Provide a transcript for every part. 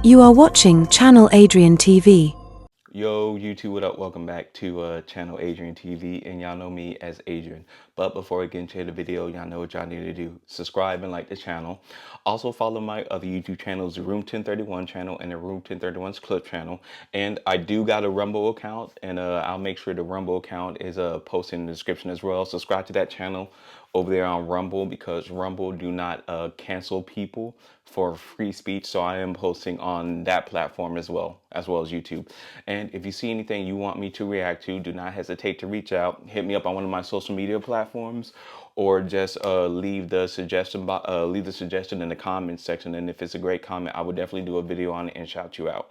You are watching Channel Adrian TV. Yo, YouTube, what up? Welcome back to Channel Adrian TV, and y'all know me as Adrian. But before we get into the video, y'all know what y'all need to do. Subscribe and like the channel. Also follow my other YouTube channels, the Room 1031 channel and the Room 1031's Clip channel. And I do got a Rumble account, and I'll make sure the Rumble account is posted in the description as well. Subscribe to that channel over there on Rumble, because Rumble do not cancel people for free speech. So I am posting on that platform as well as YouTube. And if you see anything you want me to react to, do not hesitate to reach out. Hit me up on one of my social media platforms, or just leave the suggestion in the comments section. And if it's a great comment, I would definitely do a video on it and shout you out.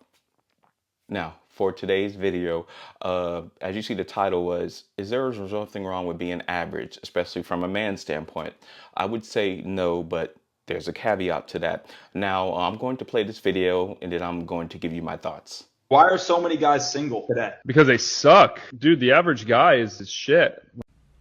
Now, for today's video, as you see, the title was, is there something wrong with being average, especially from a man's standpoint? I would say no, but there's a caveat to that. Now, I'm going to play this video, and then I'm going to give you my thoughts. Why are so many guys single today? Because they suck. Dude, the average guy is shit.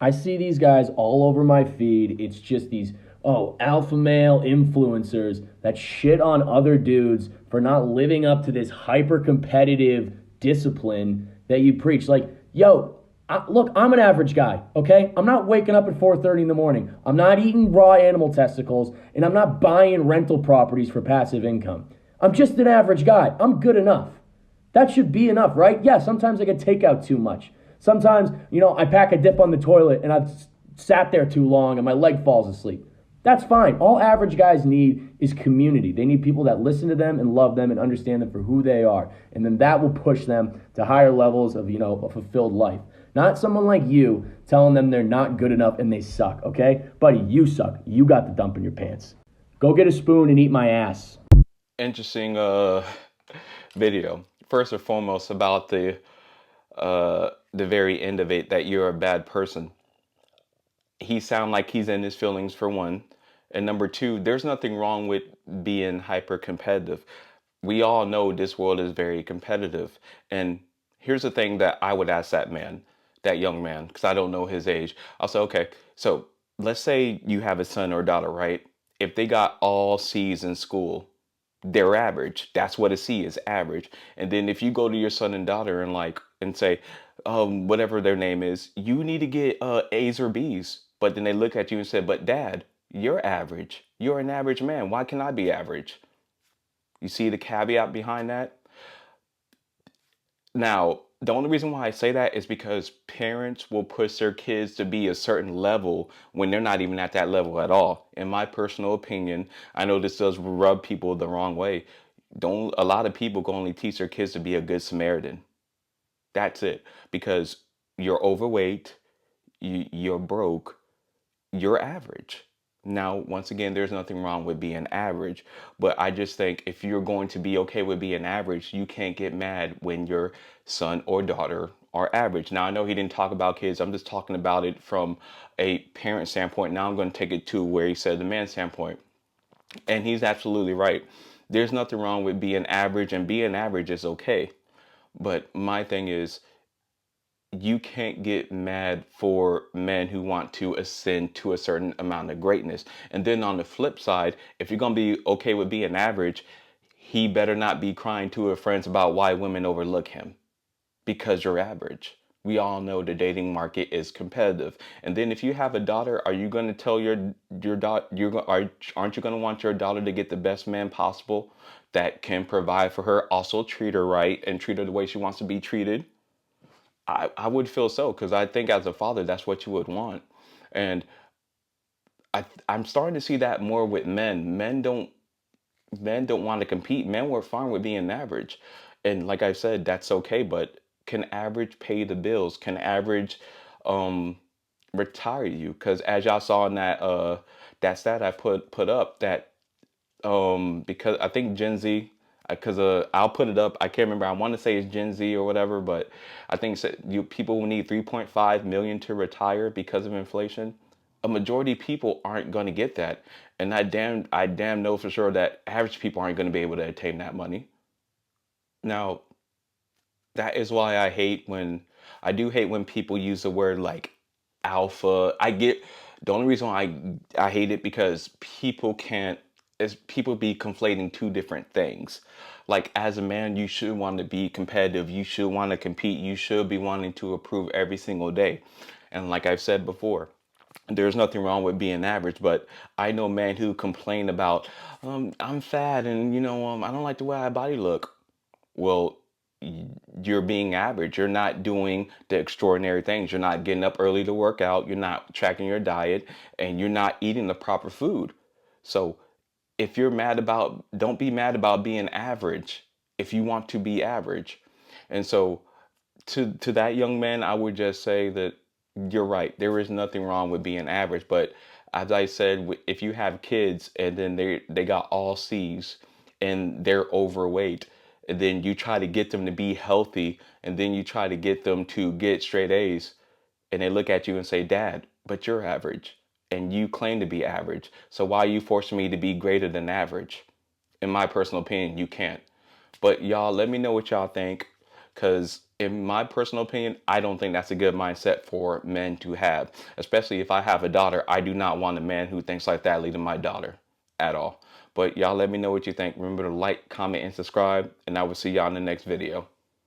I see these guys all over my feed. It's just these, alpha male influencers that shit on other dudes for not living up to this hyper competitive discipline that you preach. Like, yo, look, I'm an average guy, okay? I'm not waking up at 4:30 in the morning. I'm not eating raw animal testicles, and I'm not buying rental properties for passive income. I'm just an average guy. I'm good enough. That should be enough, right? Yeah, sometimes I get takeout too much. Sometimes, I pack a dip on the toilet and I've sat there too long and my leg falls asleep. That's fine. All average guys need is community. They need people that listen to them and love them and understand them for who they are. And then that will push them to higher levels of, a fulfilled life. Not someone like you telling them they're not good enough and they suck, okay? Buddy, you suck. You got the dump in your pants. Go get a spoon and eat my ass. Interesting video. First and foremost, about the very end of it, that you're a bad person. He sound like he's in his feelings, for one. And number two, there's nothing wrong with being hyper competitive. We all know this world is very competitive. And here's the thing that I would ask that young man, because I don't know his age. I'll say, okay, so let's say you have a son or daughter, right? If they got all C's in school, they're average. That's what a C is, average. And then if you go to your son and daughter and say, whatever their name is, you need to get A's or B's. But then they look at you and say, but dad, you're average. You're an average man. Why can I be average? You see the caveat behind that? Now, the only reason why I say that is because parents will push their kids to be a certain level when they're not even at that level at all. In my personal opinion, I know this does rub people the wrong way. A lot of people can only teach their kids to be a good Samaritan. That's it. Because you're overweight, you're broke, you're average. Now, once again, there's nothing wrong with being average, but I just think if you're going to be okay with being average, you can't get mad when your son or daughter are average. Now, I know he didn't talk about kids. I'm just talking about it from a parent standpoint. Now I'm going to take it to where he said the man standpoint. And he's absolutely right. There's nothing wrong with being average, and being average is okay. But my thing is, you can't get mad for men who want to ascend to a certain amount of greatness. And then on the flip side, if you're going to be okay with being average, he better not be crying to his friends about why women overlook him, because you're average. We all know the dating market is competitive. And then if you have a daughter, are you going to tell your daughter, aren't you going to want your daughter to get the best man possible that can provide for her, also treat her right and treat her the way she wants to be treated? I would feel so, because I think as a father, that's what you would want. And I'm starting to see that more with men. Men don't want to compete. Men were fine with being average. And like I said, that's okay, but can average pay the bills? Can average retire you? Because as y'all saw in that stat I put up, that because I think Gen Z, because I'll put it up. I can't remember. I want to say it's Gen Z or whatever, but I think people will need 3.5 million to retire because of inflation. A majority of people aren't going to get that, and I damn know for sure that average people aren't going to be able to attain that money. Now, that is why I do hate when people use the word like alpha. The only reason why I hate it, because people can't is people be conflating two different things. Like, as a man, you should want to be competitive. You should want to compete. You should be wanting to improve every single day. And like I've said before, there's nothing wrong with being average, but I know men who complain about, I'm fat and, I don't like the way my body look. Well, you're being average. You're not doing the extraordinary things. You're not getting up early to work out. You're not tracking your diet, and you're not eating the proper food. So if you're mad about, don't be mad about being average if you want to be average. And so to that young man, I would just say that you're right. There is nothing wrong with being average. But as I said, if you have kids and then they got all C's and they're overweight, and then you try to get them to be healthy, and then you try to get them to get straight A's, and they look at you and say, Dad, but you're average and you claim to be average. So why are you forcing me to be greater than average? In my personal opinion, you can't. But y'all, let me know what y'all think, because in my personal opinion, I don't think that's a good mindset for men to have. Especially if I have a daughter, I do not want a man who thinks like that leading my daughter at all. But y'all let me know what you think. Remember to like, comment, and subscribe, and I will see y'all in the next video.